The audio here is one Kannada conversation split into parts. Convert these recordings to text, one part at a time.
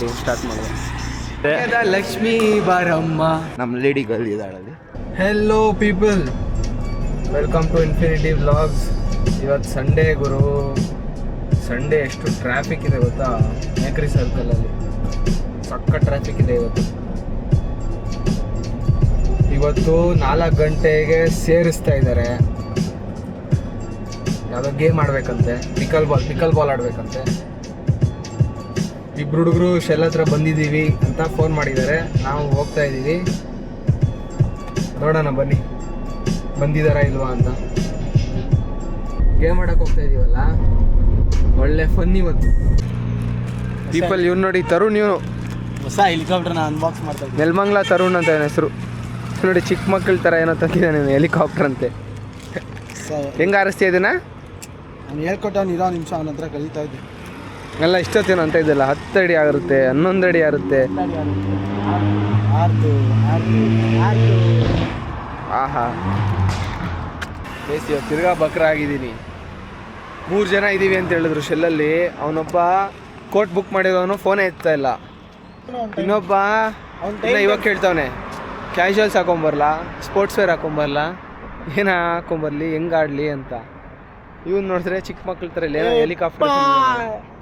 ನೋಡಿ ಸ್ಟಾರ್ಟ್ ಮಾಡೋದು. ಲಕ್ಷ್ಮೀ ಬಾರಮ್ಮ ನಮ್ಮ ಲೇಡಿ ಗರ್ಲ್ ಇದ್ದಾಳಲ್ಲಿ. Hello people, welcome to infinity vlogs. ಇವತ್ತು ಸಂಡೇ ಗುರು. ಸಂಡೇ ಎಷ್ಟು ಟ್ರಾಫಿಕ್ ಇದೆ ಗೊತ್ತಾ? ಮೇಕ್ರಿ ಸರ್ಕಲಲ್ಲಿ ಸಕ್ಕ ಟ್ರಾಫಿಕ್ ಇದೆ ಇವತ್ತು 4 ಗಂಟೆಗೆ ಸೇರಿಸ್ತಾ ಇದ್ದಾರೆ. ಯಾವುದೋ ಗೇಮ್ ಆಡ್ಬೇಕಂತೆ, ಪಿಕಲ್ ಬಾಲ್ ಆಡ್ಬೇಕಂತೆ. ಇಬ್ರು ಹುಡುಗರು ಶೆಲ್ ಹತ್ರ ಬಂದಿದ್ದೀವಿ ಅಂತ ಫೋನ್ ಮಾಡಿದ್ದಾರೆ. ನಾವು ಹೋಗ್ತಾ ಇದ್ದೀವಿ, ನೋಡೋಣ ಬನ್ನಿ ಬಂದಿದ್ದಾರಾ ಇಲ್ವಾ ಅಂತ. ಗೇಮ್ ಆಡಕ್ಕೆ ಹೋಗ್ತಾ ಇದೀವಲ್ಲ, ಒಳ್ಳೆ ಫನ್ ಇವತ್ತು. ಪೀಪಲ್ ಇವ್ನು ನೋಡಿ, ತರುಣ್. ಇವನು ಹೊಸ ಹೆಲಿಕಾಪ್ಟರ್ನ ಅನ್ಬಾಕ್ಸ್ ಮಾಡ್ತಾ ಇದ್ದೀನಿ. ನೆಲಮಂಗಲ ತರುಣ್ ಅಂತ ಏನು ಹೆಸರು ನೋಡಿ. ಚಿಕ್ಕ ಮಕ್ಕಳ ಥರ ಏನೋ ತಂದಿದ್ದಾನೆ ಹೆಲಿಕಾಪ್ಟರ್ ಅಂತೆ. ಹೆಂಗೆ ಆರಿಸ್ತಾ ಇದೀನ? ನಾನು ಹೇಳ್ಕೊಟ್ಟವ್ನು ಇರೋ ನಿಮಿಷ ಅವನ ಹತ್ರ ಕಲಿತಾ ಇದ್ದೆ. ಎಲ್ಲ ಇಷ್ಟೊತ್ತೇನು ಅಂತ ಇದ್ದಲ್ಲ, 10 ಅಡಿ ಆಗುತ್ತೆ, 11 ಅಡಿ ಆಗುತ್ತೆ. ಆಹಾ, ಬೇಸಿ ತಿರ್ಗಾ ಬಕ್ರ ಆಗಿದ್ದೀನಿ. 3 ಜನ ಇದ್ದೀವಿ ಅಂತ ಹೇಳಿದ್ರು ಶೆಲ್ಲಲ್ಲಿ. ಅವನೊಬ್ಬ ಕೋಟ್ ಬುಕ್ ಮಾಡಿರೋನು ಫೋನೇ ಎತ್ತಾ ಇಲ್ಲ. ಇನ್ನೊಬ್ಬ ಇವಾಗ ಕೇಳ್ತಾವನೆ, ಕ್ಯಾಶುವಲ್ಸ್ ಹಾಕೊಂಬರ್ಲಾ, ಸ್ಪೋರ್ಟ್ಸ್ ವೇರ್ ಹಾಕೊಂಬರ್ಲ, ಏನು ಹಾಕೊಂಬರ್ಲಿ, ಹೆಂಗೆ ಆಡಲಿ ಅಂತ. ಇವನು ನೋಡಿದ್ರೆ ಚಿಕ್ಕ ಮಕ್ಳ ಥರ ಇಲ್ಲ, ಹೆಲಿಕಾಪ್ಟರ್.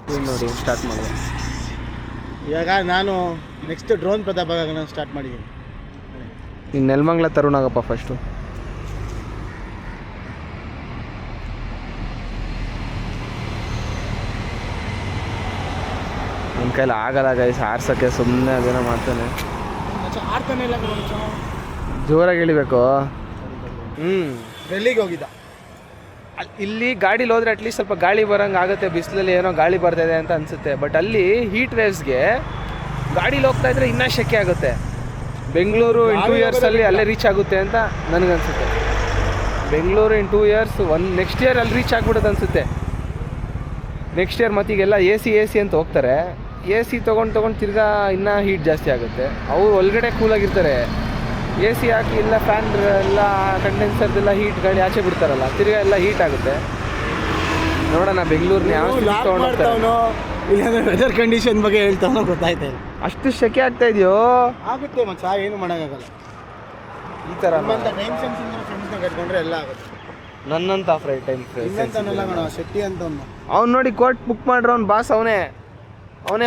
ಇವನು ನೋಡಿ ಸ್ಟಾರ್ಟ್ ಮಾಡೋದು. ಇವಾಗ ನಾನು ನೆಕ್ಸ್ಟ್ ಡ್ರೋನ್ ಪ್ರತಾಪ್ ನಾನು ಸ್ಟಾರ್ಟ್ ಮಾಡಿದ್ದೀನಿ. ನೀನು ನೆಲಮಂಗಲ ತರುಣ್ ಆಗಪ್ಪ ಫಸ್ಟು. ನನ್ನ ಕೈಲಿ ಆಗಲ್ಲ ಗೈಸ್ ಆರ್ಸೋಕ್ಕೆ, ಸುಮ್ಮನೆ ಅದೇನೋ ಮಾಡ್ತಾನೆ. ಆಡ್ತಾನೆ ಇಲ್ಲ, ಜೋರಾಗಿ ಇಳಿಬೇಕು. ಡೆಲ್ಲಿಗೆ ಹೋಗಿದ್ದ. ಇಲ್ಲಿ ಗಾಡೀಲಿ ಹೋದ್ರೆ ಅಟ್ಲೀಸ್ಟ್ ಸ್ವಲ್ಪ ಗಾಳಿ ಬರೋಂಗೆ ಆಗುತ್ತೆ. ಬಿಸಿಲಲ್ಲಿ ಏನೋ ಗಾಳಿ ಬರ್ತಾಯಿದೆ ಅಂತ ಅನಿಸುತ್ತೆ. ಬಟ್ ಅಲ್ಲಿ ಹೀಟ್ ವೇವ್ಸ್ಗೆ ಗಾಡೀಲಿ ಹೋಗ್ತಾ ಇದ್ರೆ ಇನ್ನೂ ಶೆಕೆ ಆಗುತ್ತೆ. ಬೆಂಗಳೂರು ಇನ್ 2 ಇಯರ್ಸಲ್ಲಿ ಅಲ್ಲೇ ರೀಚ್ ಆಗುತ್ತೆ ಅಂತ ನನಗನ್ಸುತ್ತೆ. ಬೆಂಗಳೂರು ಇನ್ 2 ಇಯರ್ಸ್ ನೆಕ್ಸ್ಟ್ ಇಯರ್ ಅಲ್ಲಿ ರೀಚ್ ಆಗ್ಬಿಡೋದು ಅನಿಸುತ್ತೆ. ನೆಕ್ಸ್ಟ್ ಇಯರ್ ಮತ್ತೀಗೆಲ್ಲ ಎ ಸಿ ಅಂತ ಹೋಗ್ತಾರೆ. ಎ ಸಿ ತೊಗೊಂಡು ತಿರ್ಗಾ ಇನ್ನೂ ಹೀಟ್ ಜಾಸ್ತಿ ಆಗುತ್ತೆ. ಅವ್ರು ಒಳಗಡೆ ಕೂಲಾಗಿರ್ತಾರೆ. ಎ ಸಿ ಹಾಕಿ ಇಲ್ಲ ಫ್ಯಾನ್ ಎಲ್ಲ ಕಂಡೆನ್ಸರ್ದೆಲ್ಲ ಹೀಟ್ ಗಾಳಿ ಆಚೆ ಬಿಡ್ತಾರಲ್ಲ, ತಿರ್ಗಾ ಎಲ್ಲ ಹೀಟ್ ಆಗುತ್ತೆ. ನೋಡೋಣ ಬೆಂಗಳೂರಿನ ಯಾವ ಇಲ್ಲಾಂದ್ರೆ ವೆದರ್ ಕಂಡೀಷನ್ ಬಗ್ಗೆ ಹೇಳ್ತಾನೋ ಗೊತ್ತಾಯ್ತಾ ಇಲ್ಲ. ಅಷ್ಟು ಶೆಕೆ ಆಗ್ತಾ ಇದೆಯೋ? ಆಗುತ್ತೆ ಮಚ್ಚ, ಏನು ಮಾಡೋಕ್ಕಾಗಲ್ಲ. ಈ ಥರ ಟೈಮ್ ಸೆನ್ಸ್ ಫ್ರೆಂಡ್ಸ್ನ ಕಟ್ಕೊಂಡ್ರೆ ಎಲ್ಲ ಆಗುತ್ತೆ. ನನ್ನಂತ ಟೈಮ್ ಇನ್ನಂತನಲ್ಲ ಕಣ, ಶೆಟ್ಟಿ ಅಂತ ಅವ್ನು ನೋಡಿ ಕೋಟ್ ಬುಕ್ ಮಾಡ್ರೆ ಅವ್ನು ಬಾಸ್ ಅವನೇ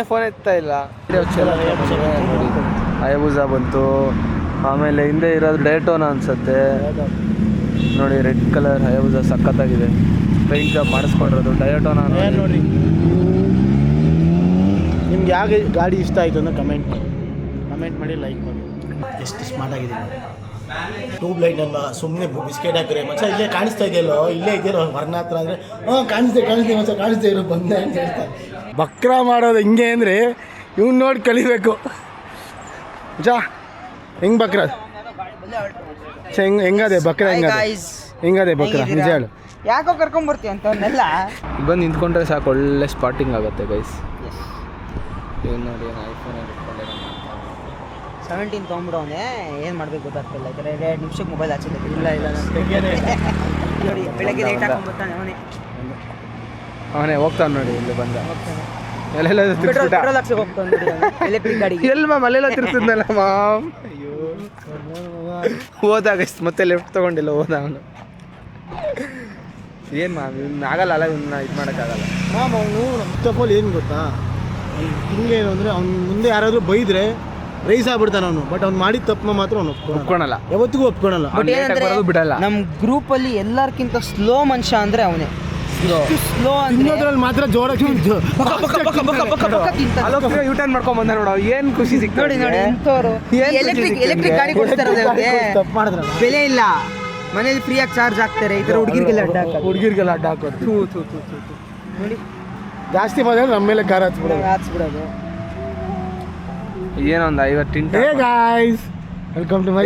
ಫೋನ್ ಎತ್ತಾ ಇಲ್ಲ. ಹಯಾಬುಸಾ ಬಂತು, ಆಮೇಲೆ ಹಿಂದೆ ಇರೋದು ಡಯಟೋನ ಅನ್ಸುತ್ತೆ ನೋಡಿ. ರೆಡ್ ಕಲರ್ ಹಯಾಬುಸಾ ಸಖತ್ತಾಗಿದೆ. ಪೇಂಟ್ ಜಾಬ್ ಮಾಡಿಸ್ಕೊಂಡಿರೋದು ಡಯಟೋನ ನೋಡಿ. ನಿಮ್ಗೆ ಯಾವ ಗಾಡಿ ಇಷ್ಟ ಆಯಿತು ಅಂತ ಕಮೆಂಟ್ ಮಾಡಿ ಲೈಕ್ ಮಾಡಿ. ಎಷ್ಟು ಸ್ಮಾರ್ಟ್ ಆಗಿದ್ದೀನಿ. ಟ್ಯೂಬ್ ಲೈಟ್ ಅಲ್ವಾ, ಸುಮ್ಮನೆ ಬಿಸ್ಕೆಟ್ ಹಾಕಿದ್ರೆ ಮಚ್ಚ ಇಲ್ಲೇ ಕಾಣಿಸ್ತಾ ಇದೆಯಲ್ಲೋ, ಇಲ್ಲೇ ಇದೆಯಲ್ಲೋ ವರ್ಣ ಹತ್ರ ಅಂದರೆ ಕಾಣಿಸ್ತೆ ಮಚ್ಚ, ಕಾಣಿಸ್ತಾ ಇರೋ ಬಂದೆ ಅಂತ ಹೇಳ್ತಾರೆ. ಬಕ್ರ ಮಾಡೋದು ಹಿಂಗೆ ಅಂದರೆ ಇವ್ನು ನೋಡಿ ಕಲಿಬೇಕು. ಮಚ್ಚ ಹೆಂಗೆ ಬಕ್ರ ಹೆಂಗದೆ ಬಕ್ರ ಹೆಂಗದೆ ಬಕ್ರ ನಿಜ ಹೇಳು. ಯಾಕೋ ಕರ್ಕೊಂಬರ್ತೀವಿ ಅಂತವನ್ನೆಲ್ಲ ಬಂದು ನಿಂತ್ಕೊಂಡ್ರೆ ಸಾಕು, ಒಳ್ಳೆ ಸ್ಪಾಟಿಂಗ್ ಆಗುತ್ತೆ ಗೈಸ್. ಏನು ನೋಡಿ, ಏನು ಐಫೋನ್ 17 ತೊಗೊಂಬಿಡೋನೆ. ಏನು ಮಾಡ್ಬೇಕು ಗೊತ್ತಾಗ್ತಿಲ್ಲ. ಈ ಥರ 2 ನಿಮಿಷಕ್ಕೆ ಮೊಬೈಲ್ ಹಚ್ಚಿಲ್ಲ. ಇಲ್ಲ ನೋಡಿ, ಬೆಳಗ್ಗೆ ಲೇಟ್ ಹಾಕೊಂಡ್ಬರ್ತಾನೆ ಅವನೇ ಹೋಗ್ತಾನೆ ನೋಡಿ. ಇಲ್ಲಿ ಬಂದ ಎಲ್ಲೆಲ್ಲ ಪೆಟ್ರೋಲ್ ಹಾಕ್ಸಿ ಹೋಗ್ತಾನೆ ಎಲೆಕ್ಟ್ರಿಕ್ ಗಾಡಿ. ಎಲ್ಲಿ ಮ್ಯಾಮ್ ಅಲ್ಲೆಲ್ಲ ತಿರ್ತಿದ್ನಲ್ಲ ಮಾಮ್. ಅಯ್ಯೋ ಹೋದಾಗ ಮತ್ತೆ ಲೆಫ್ಟ್ ತೊಗೊಂಡಿಲ್ಲ ಹೋದ ಅವನು. ಏನು ಮ್ಯಾಮ್ ಇವ್ನು ಆಗಲ್ಲ ಅಲ್ಲ, ಇವನ್ನ ಇದು ಮಾಡೋಕ್ಕಾಗಲ್ಲ ಮ್ಯಾಮ್. ಅವನು ಫಸ್ಟ್ ಆಫ್ ಆಲ್ ಏನು ಗೊತ್ತಾ, ಹಿಂಗೇನು ಅಂದರೆ ಅವ್ನು ಮುಂದೆ ಯಾರಾದರೂ ಬೈದರೆ ರೈಸ್ ಆಗ್ಬಿಡ್ತಾನೆ ಅವನು. ಬಟ್ ಅವ್ನು ಮಾಡಿದ ತಪ್ಪು ಮಾತ್ರ ಅವನು ಒಪ್ಕೊಳಲ್ಲ, ಯಾವತ್ತಿಗೂ ಒಪ್ಕೊಳಲ್ಲ. ಬಟ್ ಏನಂದ್ರೆ ಬಿಡಲ್ಲ. ನಮ್ಮ ಗ್ರೂಪಲ್ಲಿ ಎಲ್ಲರಿಗಿಂತ ಸ್ಲೋ ಮನುಷ್ಯ ಅಂದರೆ ಅವನೇ. ಸ್ಲೋ ತಿನ್ನೋದ್ರಲ್ಲಿ ಮಾತ್ರ ಜೋರಾಗಿ ಯೂಟರ್ನ್ ಮಾಡ್ಕೊಂಡ್ ಬಂದ ನೋಡ. ಏನು ಖುಷಿ ಸಿಕ್ತು ನೋಡಿ. ಇಂಥವ್ರು ಎಲೆಕ್ಟ್ರಿಕ್ ಗಾಡಿ ಕೊಡ್ತಾರೆ, ತಪ್ಪು ಮಾಡಿದ್ರೆ ಬೆಲೆ ಇಲ್ಲ. ಮನೇಲಿ ಫ್ರೀಯಾಗಿ ಚಾರ್ಜ್ ಆಗ್ತಾರೆ. ಈ ಥರ ಹುಡುಗಿರಿಗೆಲ್ಲ ಅಡ್ಡ ಹಾಕೋದು. ನೋಡಿ, ಜಾಸ್ತಿ ಮಾಡಿದ್ರೆ ನಮ್ಮ ಮೇಲೆ ಕಾರ್ ಹಾಕ್ಸ್ಬಿಡೋದು. ಏನೋ ಒಂದು 50 tint. Hey guys, welcome to my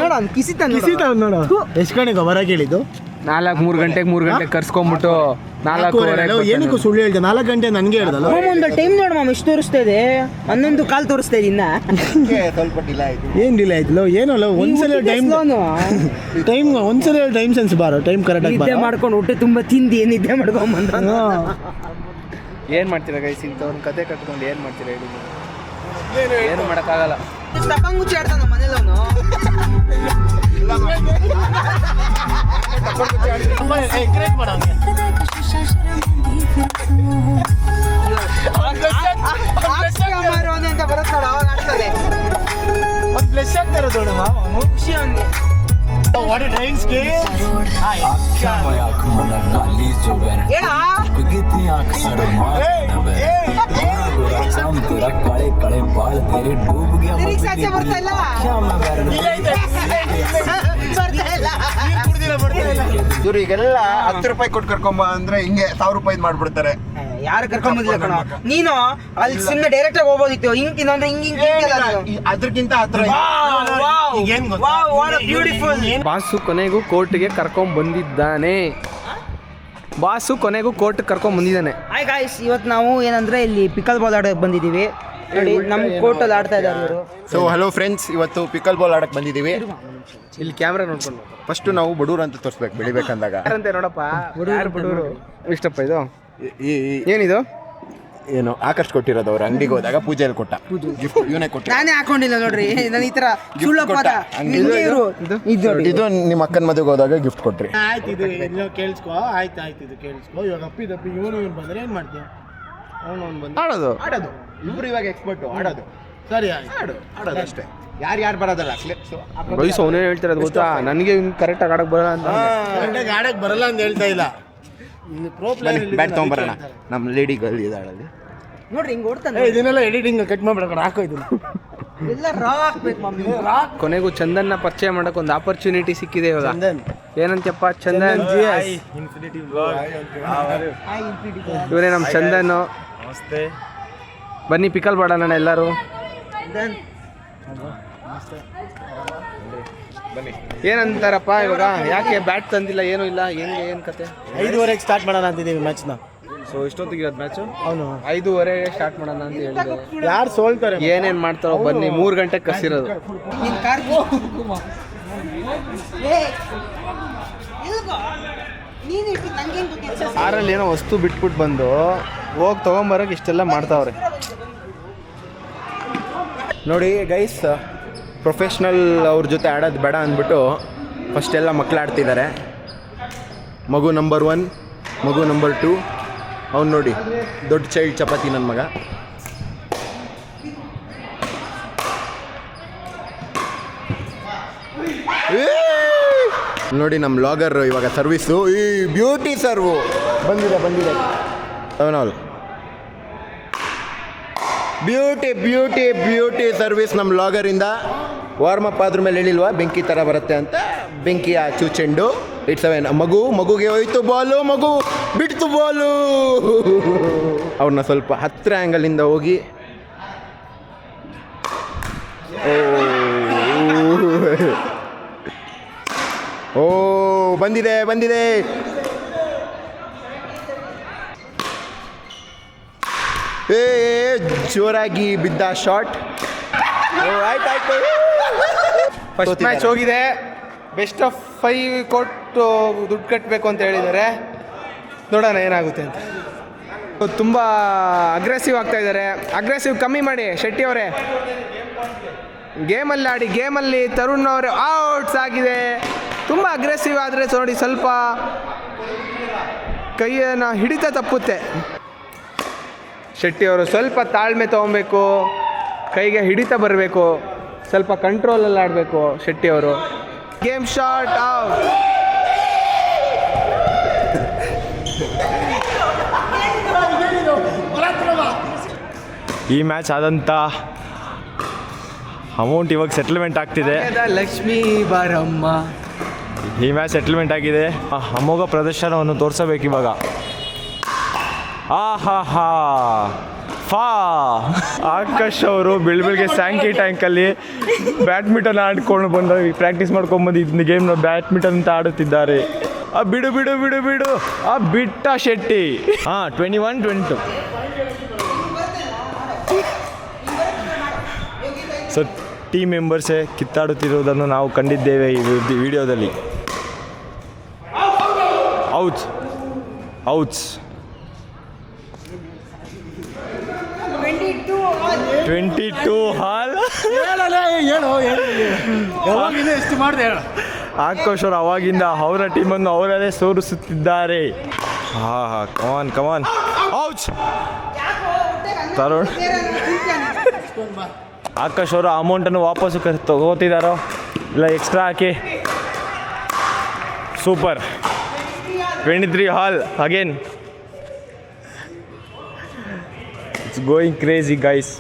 ನೋಡ ಕಿಸಿತಾನ ನೋಡು. ಎಷ್ಟು ಗಂಟೆಗೆ ಹೊರಗೆ ಹೇಳಿದ್ದು? 3 ಗಂಟೆಗೆ ಕರ್ಸ್ಕೊಂಡ್ಬಿಟ್ಟು 4:15 ಏನಕ್ಕೂ ಸುಳ್ಳು ಹೇಳ್ದೆ. 4 ಗಂಟೆ ನನಗೆ ಹೇಳ್ದಲ್ಲ. ಒಂದು ಟೈಮ್ ನೋಡು ಮಾಮ್, ಎಷ್ಟು ತೋರಿಸ್ತಾ ಇದೆ? 11 ಕಾಲ್ ತೋರಿಸ್ತಾ ಇದೆ. ಇನ್ನ ಸ್ವಲ್ಪ ಡಿಲೇ ಆಯ್ತು. ಏನು ಡಿಲೇ ಆಯ್ತು? ಏನಲ್ಲ ಒಂದ್ಸಲ ಒಂದ್ಸಲ ಟೈಮ್ ಸೆನ್ಸ್ ಬಾರೋ, ಟೈಮ್ ಕರೆಕ್ಟ್ ಆಗಿ ನಿದ್ದೆ ಮಾಡ್ಕೊಂಡು ಹೊಟ್ಟೆ ತುಂಬ ತಿಂದು ನಿದ್ದೆ ಮಾಡ್ಕೊಂಡ್ ಬಂದ. ಏನು ಮಾಡ್ತೀರಾ ಗೈಸ್ ಇಂಥವ್ನ ಕತೆ ಕಟ್ಕೊಂಡು ಏನು ಮಾಡ್ತೀರಾ ಹೇಳಿ ಏನು ಮಾಡೋಕ್ಕಾಗಲ್ಲ. ತಪ್ಪಂಗುಚ್ಚಿ ಆಡ್ತಾನ ಮನೇಲವನು. ಎಂಕರೇಜ್ ಮಾಡೋ ಅಂತ ಬರುತ್ತೆ ನೋಡು, ಅವಾಗ ಆಡ್ತಾರೆ. ಒಂದು ಬ್ಲೆಸ್ ಆಗ್ತಾರೆ ನೋಡಮ್ಮ ಖುಷಿ ಅವನಿಗೆ. What A driving skill. Lyrics ಆಚೆ ಬರ್ತಾ ಇಲ್ಲ. ಇವ್ರು ಈಗೆಲ್ಲ 10 ರೂಪಾಯಿ ಕೊಟ್ಟು ಕರ್ಕೊಂಬ ಅಂದ್ರೆ ಹಿಂಗೆ 1000 ರೂಪಾಯಿ ಮಾಡ್ಬಿಡ್ತಾರೆ. ಯಾರು ಕರ್ಕೊಂಬಂದಿಲ್ಲ ಕಣ ನೀನು. ಅಲ್ಲಿ ಸುಮ್ಮನೆ ಡೈರೆಕ್ಟ್ ಆಗಿ ಹೋಗ್ಬೋದಿತ್ತು. ಹಿಂಗ್ ಅಂದ್ರೆ ಹಿಂಗ್ ಅದಕ್ಕಿಂತ ಹತ್ರ ಬ್ಯೂಟಿಫುಲ್. ಬಾಸು ಕೊನೆಗೂ ಕೋರ್ಟ್ಗೆ ಕರ್ಕೊಂಡ್ ಬಂದಿದ್ದಾನೆ. ಬಾಸು ಕೊನೆಗೂ ಕೋರ್ಟ್ ಕರ್ಕೊಂಡ್ ಬಂದಿದ್ದಾನೆ. ಹಾಯ್ ಗಾಯ್ಸ್, ಇವತ್ತು ನಾವು ಏನಂದ್ರೆ ಇಲ್ಲಿ ಪಿಕಲ್ ಬಾಲ್ ಆಡೋಕೆ ಬಂದಿದ್ದೀವಿ. ನೋಡಿ ನಮ್ಮ ಕೋರ್ಟಲ್ಲಿ ಆಡ್ತಾ ಇದ್ದಾರೆ ಇವರು. ಸೊ ಹಲೋ ಫ್ರೆಂಡ್ಸ್, ಇವತ್ತು ಪಿಕಲ್ ಬಾಲ್ ಆಡಕ್ ಬಂದಿದ್ದೀವಿ. ಇಲ್ಲಿ ಕ್ಯಾಮ್ರಾ ನೋಡ್ಕೊಂಡು ಫಸ್ಟ್ ನಾವು ಬಡೂರು ಅಂತ ತೋರಿಸ್ಬೇಕು ಬೆಳಿಬೇಕಂದಾಗ. ಯಾರಂತೆ ನೋಡಪ್ಪ, ಬಡವರು ಇಷ್ಟಪ್ಪ. ಇದು ಈ ಏನಿದು? ಏನು ಆಕರ್ಷ್ ಕೊಟ್ಟಿರೋದು ಅವ್ರ ಅಂಗಡಿಗೆ ಹೋದಾಗ ಪೂಜೆಯಲ್ಲಿ ಕೊಟ್ಟ ಗಿಫ್ಟ್. ಇವನೇ ಕೊಟ್ಟ, ನಾನೇ ಹಾಕೊಂಡಿಲ್ಲ ನೋಡ್ರಿ. ನಾನು ಈ ತರ ಸುಳ್ಳು ಪದ ಇದು ನಿಮ್ಮ ಅಕ್ಕನ ಮದುವೆಗೆ ಹೋದಾಗ ಗಿಫ್ಟ್ ಕೊಟ್ರಿ. ಆಯ್ತು, ಇದು ಎಲ್ಲೋ ಕೇಳಿಸ್ಕೊ. ಆಯ್ತು ಇದು ಕೇಳಿಸ್ಕೊ. ಇವಾಗ ಅಪ್ಪಿದಪ್ಪಿ ಇವನು ಬಂದ್ರೆ ಏನು ಮಾಡ್ತೀಯ? ಅವನು ಬಂದು ಆಡೋದು ಇಬ್ರು ಇವಾಗ ಎಕ್ಸ್ಪರ್ಟ್ ಆಡೋದು. ಸರಿ ಆಡೋದು ಅಷ್ಟೇ. ಯಾರು ಬರೋದಲ್ಲ ವಯಸ್ಸು ಅವನೇ ಹೇಳ್ತಿರೋದು ಗೊತ್ತಾ, ನನಗೆ ಕರೆಕ್ಟಾಗಿ ಆಡಕ್ಕೆ ಬರಲ್ಲ ಅಂತ. ಆಡಕ್ ಬರಲ್ಲ ಅಂತ ಹೇಳ್ತಾ ಇಲ್ಲ. ಪ್ರೋ ಬ್ಯಾಟ್ ತೊಗೊಂಬರೋಣ. ನಮ್ಮ ಲೇಡಿ ಗರ್ಲ್ ಇದಾಳಲ್ಲಿ ನೋಡ್ರಿ ಹಿಂಗ್ ಓಡ್ತಾನೆ. ಇದನ್ನೆಲ್ಲ ಎಡಿಟಿಂಗ್ ಕಟ್ ಮಾಡ್ಬಿಡೋಣ. ಹಾಕೋ ಇದನ್ನ ಎಲ್ಲ ರಾ ಹಾಕ್ಬೇಕು ಮಮ್ಮಿ. ಕೊನೆಗೂ ಚಂದನ್ನ ಪರಿಚಯ ಮಾಡಕ್ಕೆ ಒಂದು ಆಪರ್ಚುನಿಟಿ ಸಿಕ್ಕಿದೆ ಇವಾಗ. ಚಂದನ್ ಏನಂತಪ್ಪ ಚಂದನ್? ಇವರೇ ನಮ್ಮ ಚಂದನ್. ಬನ್ನಿ ಪಿಕಲ್ ಬಾಡೋಣ ಎಲ್ಲರೂ. ಏನಂತಾರಪ್ಪ ಇವಾಗ? ಯಾಕೆ ಬ್ಯಾಟ್ ತಂದಿಲ್ಲ, ಏನೂ ಇಲ್ಲ, ಏನು ಕತೆ? 5:30ಗೆ ಸ್ಟಾರ್ಟ್ ಮಾಡೋಣ ಅಂತಿದ್ದೀವಿ ಮ್ಯಾಚ್ನ. ಸೊ ಇಷ್ಟೊತ್ತಿಗೆ ಇರೋದು ಮ್ಯಾಚು ಅವನು 5:30 ಸ್ಟಾರ್ಟ್ ಮಾಡೋಣ ಅಂತ ಹೇಳಿದೆ. ಯಾರು ಸೋಲ್ತಾರೆ? ಏನೇನು ಮಾಡ್ತಾರೋ ಬನ್ನಿ. 3 ಗಂಟೆಗೆ ಕಸಿರೋದು. ನಿನ್ ಕಾರ್ ನೀನು ಇಟ್ಟು ನಂಗೇನು ಗೊತ್ತಿಲ್ಲ. ಕಾರಲ್ಲಿ ಏನೋ ವಸ್ತು ಬಿಟ್ಬಿಟ್ಟು ಬಂದು ಹೋಗಿ ತೊಗೊಂಬರೋಕೆ ಇಷ್ಟೆಲ್ಲ ಮಾಡ್ತಾವ್ರೆ ನೋಡಿ ಗೈಸ್. ಪ್ರೊಫೆಷ್ನಲ್ ಅವ್ರ ಜೊತೆ ಆಡೋದು ಬೇಡ ಅಂದ್ಬಿಟ್ಟು ಫಸ್ಟ್ ಎಲ್ಲ ಮಕ್ಳು ಆಡ್ತಿದ್ದಾರೆ. ಮಗು ನಂಬರ್ 1, ಮಗು ನಂಬರ್ 2. ಅವ್ನು ನೋಡಿ ದೊಡ್ಡ ಚೈಲ್ಡ್ ಚಪಾತಿ ನನ್ನ ಮಗ. ನೋಡಿ ನಮ್ಮ ಲಾಗರ್ ಇವಾಗ ಸರ್ವಿಸು. ಈ ಬ್ಯೂಟಿ ಸರ್ವು ಬಂದಿದೆ ಅವನವಳು. ಬ್ಯೂಟಿ ಸರ್ವಿಸ್ ನಮ್ಮ ಲಾಗರಿಂದ. ವಾರ್ಮಪ್ ಆದ್ರ ಮೇಲೆ ಹೇಳಿಲ್ವಾ ಬೆಂಕಿ ಥರ ಬರುತ್ತೆ ಅಂತ. ಬೆಂಕಿ ಆಚು ಚೆಂಡು. ಇಟ್ಸ್ ಅವೇನ್. ಮಗುಗೆ ಹೋಯ್ತು ಬಾಲು. ಮಗು ಬಿಡ್ತು ಬಾಲು. ಅವ್ರನ್ನ ಸ್ವಲ್ಪ ಹತ್ತಿರ ಆ್ಯಂಗಲಿಂದ ಹೋಗಿ ಓ ಬಂದಿದೆ. ಏ ಜೋರಾಗಿ ಬಿದ್ದ ಶಾಟ್. ಆಯ್ತಾಯ್ತು. ಫಸ್ಟ್ ಮ್ಯಾಚ್ ಹೋಗಿದೆ. ಬೆಸ್ಟ್ ಆಫ್ 5 ಕೊಟ್ಟು ದುಡ್ಡು ಕಟ್ಟಬೇಕು ಅಂತ ಹೇಳಿದ್ದಾರೆ. ನೋಡೋಣ ಏನಾಗುತ್ತೆ ಅಂತ. ತುಂಬ ಅಗ್ರೆಸಿವ್ ಆಗ್ತಾ ಇದ್ದಾರೆ. ಅಗ್ರೆಸಿವ್ ಕಮ್ಮಿ ಮಾಡಿ ಶೆಟ್ಟಿ ಅವರೇ. ಗೇಮಲ್ಲಿ ಆಡಿ. ಗೇಮಲ್ಲಿ ತರುಣ್ ಅವರು ಔಟ್ಸ್ ಆಗಿದೆ. ತುಂಬ ಅಗ್ರೆಸಿವ್ ಆದರೆ ನೋಡಿ ಸ್ವಲ್ಪ ಕೈಯನ್ನು ಹಿಡಿತ ತಪ್ಪುತ್ತೆ. ಶೆಟ್ಟಿ ಅವರು ಸ್ವಲ್ಪ ತಾಳ್ಮೆ ತೊಗೊಬೇಕು. ಕೈಗೆ ಹಿಡಿತ ಬರಬೇಕು. ಸ್ವಲ್ಪ ಕಂಟ್ರೋಲಲ್ಲಿ ಆಡಬೇಕು ಶೆಟ್ಟಿ ಅವರು. Game shot out. ಈ ಮ್ಯಾಚ್ ಆದಂಥ ಅಮೌಂಟ್ ಇವಾಗ ಸೆಟಲ್ಮೆಂಟ್ ಆಗ್ತಿದೆ. ಲಕ್ಷ್ಮೀ ಬಾರಮ್ಮ. ಈ ಮ್ಯಾಚ್ ಸೆಟಲ್ಮೆಂಟ್ ಆಗಿದೆ. ಅಮೋಘ ಪ್ರದರ್ಶನವನ್ನು ತೋರಿಸಬೇಕು ಇವಾಗ. ಆಕಾಶ್ ಅವರು ಬೆಳಗ್ಗೆ ಸ್ಯಾಂಕಿ ಟ್ಯಾಂಕಲ್ಲಿ ಬ್ಯಾಡ್ಮಿಂಟನ್ ಆಡ್ಕೊಂಡು ಬಂದು ಪ್ರಾಕ್ಟೀಸ್ ಮಾಡ್ಕೊಂಡ್ಬಂದು ಇದನ್ನ ಗೇಮ್ನ ಬ್ಯಾಡ್ಮಿಂಟನ್ ಅಂತ ಆಡುತ್ತಿದ್ದಾರೆ. ಬಿಡು ಬಿಟ್ಟ ಶೆಟ್ಟಿ. 21-22. ಸೊ ಟೀಮ್ ಮೆಂಬರ್ಸೇ ಕಿತ್ತಾಡುತ್ತಿರುವುದನ್ನು ನಾವು ಕಂಡಿದ್ದೇವೆ ಈ ವಿಡಿಯೋದಲ್ಲಿ. ಔಟ್ಸ್ 22 ಹಾಲ್. ಯಾವಾಗಿಂದ ಎಷ್ಟು ಮಾಡಿದೆ ಹೇಳು. ಆಕಾಶ್ ಅವರು ಅವಾಗಿಂದ ಅವರ ಟೀಮನ್ನು ಅವರೇ ಸೋರಿಸುತ್ತಿದ್ದಾರೆ. Come on come on. Ouch. Tarun Akash ಅವರು ಅಮೌಂಟನ್ನು ವಾಪಸ್ಸು ತಗೋತಿದ್ದಾರೋ ಇಲ್ಲ ಎಕ್ಸ್ಟ್ರಾ ಹಾಕಿ. Super. 23 all again. It's going crazy guys.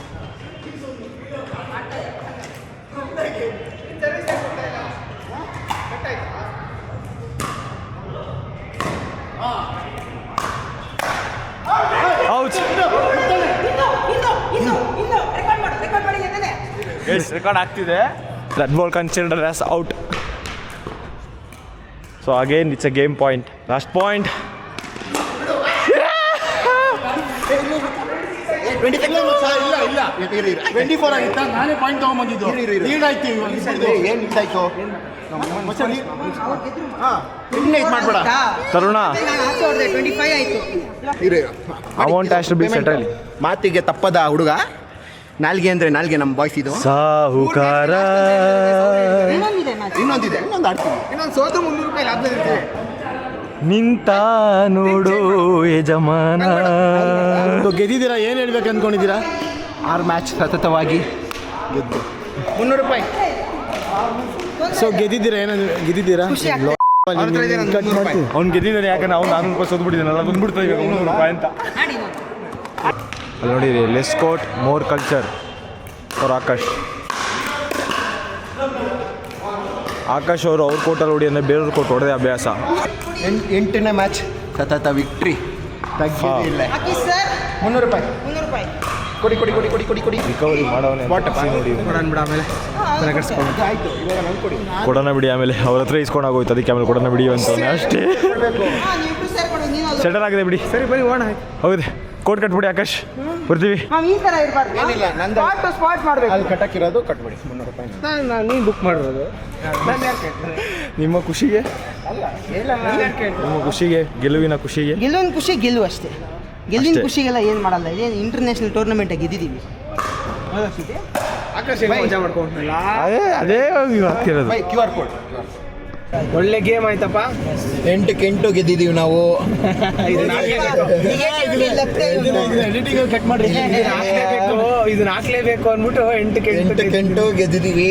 Ouch. Record ಆಗ್ತಿದೆ. That ball considered as out. So again it's a game point. Last point. 24 ಆಗಿತ್ತಾ? ನಾನೇ ಪಾಯಿಂಟ್ ತಗೊಂಡ್ಬಂದಿದ್ದು. ಲೀಡ್ ಆಯ್ತು ಇವಾಗ. ಏನು ಮಿಸ್ ಆಯಿತು? ಮಾಡ್ಬೇಡ ತರುಣ. 25 ಆಯ್ತು. ಅಮೌಂಟ್ ಅಷ್ಟು ಬಿ ಸೆಟಲ್. ಮಾತಿಗೆ ತಪ್ಪದ ಹುಡುಗ. ನಾಲ್ಗೆ ಅಂದರೆ ನಾಲ್ಗೆ ನಮ್ಮ ಬಾಯ್ಸ್ ಇದು. ಸಾಹುಕಾರ. ಇನ್ನೊಂದಿದೆ match. ಇನ್ನೊಂದಿದೆ, ಇನ್ನೊಂದು ಆಡ್ತೀವಿ. ಇನ್ನೊಂದು ಸೋತು 300 ರೂಪಾಯಿ ಲಾಭ ಇರುತ್ತೆ. ನಿಂತ ನೋಡು ಯಜಮಾನ. ಗೆದ್ದಿದ್ದೀರಾ? ಏನು ಹೇಳ್ಬೇಕು ಅಂದ್ಕೊಂಡಿದ್ದೀರಾ? 6 ಮ್ಯಾಚ್ ಸತತವಾಗಿ ಗೆದ್ದು 300 ರೂಪಾಯಿ. ಸೊ ಗೆದ್ದಿದ್ದೀರಾ? ಏನಂದ್ರೆ ಗೆದ್ದಿದ್ದೀರಾ? ಖುಷಿ ಆಗ್ತದೆ. ಕಟ್ ಮಾಡ್ತೀನಿ. ಅವ್ನು ಗೆದ್ದಿದ್ದಾನೆ. ಯಾಕಂದ್ರೆ ಅವ್ನು 400 ರೂಪಾಯಿ ಸೋತ್ಬಿಟ್ಟಿದ್ದಾನಲ್ಲ, ಬಂದ್ಬಿಡ್ತಾ ಇವಾಗ 300 ರೂಪಾಯಿ ಅಂತ. ಆಡಿ ನೋಡಿ. ಅಲ್ಲಿ ನೋಡಿರಿ, ಲೆಸ್ ಕೋಟ್ ಮೋರ್ ಕಲ್ಚರ್ ಅವ್ರ ಆಕಾಶ್. ಆಕಾಶ್ ಅವರು ಅವ್ರ ಕೋಟಲ್ಲಿ ಹೊಡಿ ಅಂದರೆ ಬೇರೆಯವ್ರ ಕೋಟ್ ಹೊಡೆದೇ ಅಭ್ಯಾಸ. 8ನೇ ಮ್ಯಾಚ್ ಸತತ ವಿಕ್ಟ್ರಿ. ಇಲ್ಲ ಹಾಕಿ ಸರ್. 300 ರೂಪಾಯಿ 300 ರೂಪಾಯಿ. ಕೊಡಿ ಕೊಡಿ ಕೊಡಿ ಕೊಡಿ ಕೊಡಿ ಕೊಡಿ. ರಿಕವರಿ ಮಾಡೋನೆ ನೋಡಿ. ಬಿಡ ಆಮೇಲೆ ಆಯ್ತು, ಇವಾಗ ನಂಗೆ ಕೊಡಿ. ಕೊಡೋಣ ಬಿಡಿ, ಆಮೇಲೆ ಅವ್ರ ಹತ್ರ ಇಸ್ಕೊಂಡಾಗೋಯ್ತು, ಅದಕ್ಕೆ ಆಮೇಲೆ ಕೊಡೋಣ ಬಿಡಿ ಅಂತವನೇ ಅಷ್ಟೇ. ನೀವು ಇಬ್ರು ಸೇರ್ಕೊಂಡು ನೀನು ಅದು. ಸೆಟಲ್ ಆಗಿದೆ ಬಿಡಿ. ಸರಿ ಬನ್ನಿ ಹೋಣ. ಹೌದು, ಕೋಟ್ ಕಟ್ಬಿಡಿ ಆಕಾಶ್, ಬರ್ತೀವಿ. ಮ್ಯಾಮ್ ಈ ಥರ ಇರಬಾರ್ದು. ಏನಿಲ್ಲ, ನಂದು ಸ್ಪಾಟ್ ಟು ಸ್ಪಾಟ್ ಮಾಡಬೇಕು. ಅಲ್ಲಿ ಕಟ್ಟಕ್ಕಿರೋದು ಕಟ್ಬಿಡಿ 300 ರೂಪಾಯಿ. ನೀನು ಬುಕ್ ಮಾಡಿರೋದು. ನಿಮ್ಮ ಖುಷಿಗೆ, ನಿಮ್ಮ ಖುಷಿಗೆ, ಗೆಲುವಿನ ಖುಷಿಗೆ. ಗೆಲ್ಲುವಿನ ಖುಷಿ ಗೆಲ್ಲು ಅಷ್ಟೇ. ಗೆಲ್ಲಿನ ಅಷ್ಟೇ. ಖುಷಿಗೆಲ್ಲ ಏನು ಮಾಡಲ್ಲ. ಇದೇನು ಇಂಟರ್ನ್ಯಾಷನಲ್ ಟೂರ್ನಮೆಂಟ್ ಗೆದ್ದಿದ್ದೀವಿ. ಆಕಾಶ ಮಜಾ ಮಾಡ್ಕೊಂಡ್ರಲ್ಲ. ಅದೇ ಆಗ್ತಿರೋದು. QR code. ಒಳ್ಳೆ ಗೇಮ್ ಆಯ್ತಪ್ಪ. 8ಕ್ಕೆ 8 ಗೆದ್ದಿದ್ದೀವಿ ನಾವು. ಇದನ್ನ ಹಾಕ್ಲೇಬೇಕು ಅಂದ್ಬಿಟ್ಟು 8ಕ್ಕೆ 8 ಗೆದ್ದಿದ್ದೀವಿ.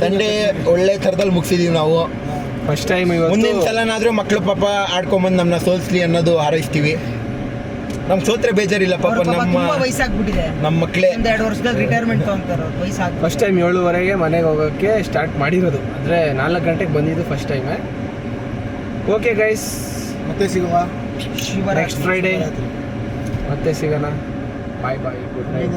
ಸಂಡೇ ಒಳ್ಳೆ ಥರದಲ್ಲಿ ಮುಗಿಸಿದೀವಿ ನಾವು. ಫಸ್ಟ್ ಟೈಮ್ ಮುಂದಿನ ಸಲನಾದ್ರೂ ಮಕ್ಕಳು ಪಾಪ ಆಡ್ಕೊಂಬಂದು ನಮ್ಮನ್ನ ಸೋಲ್ಸ್ಲಿ ಅನ್ನೋದು ಹಾರೈಸ್ತೀವಿ. ನಮ್ಗೆ ಸೋತ್ರೆ ಬೇಜಾರಿಲ್ಲ ಪಾಪ. ತುಂಬಾ ವಯಸ್ಸಾಗ್ಬಿಟ್ಟಿದೆ. ನಮ್ಮ ಮಕ್ಕಳೇ 1-2 ವರ್ಷದಲ್ಲಿ ರಿಟೈರ್ಮೆಂಟ್ ತಗೊಂತಾರೆ ಅವ್ರು. ವಯಸ್ಸಾಗ ಫಸ್ಟ್ ಟೈಮ್ 7:30ಗೆ ಮನೆಗೆ ಹೋಗೋಕ್ಕೆ ಸ್ಟಾರ್ಟ್ ಮಾಡಿರೋದು. ಅಂದರೆ 4 ಗಂಟೆಗೆ ಬಂದಿದ್ದು ಫಸ್ಟ್ ಟೈಮೇ. ಓಕೆ ಗೈಸ್, ಮತ್ತೆ ಸಿಗುವ. ನೆಕ್ಸ್ಟ್ ಫ್ರೈಡೇ ಮತ್ತೆ ಸಿಗೋಣ. ಬಾಯ್ ಬಾಯ್, ಗುಡ್ ನೈಟ್.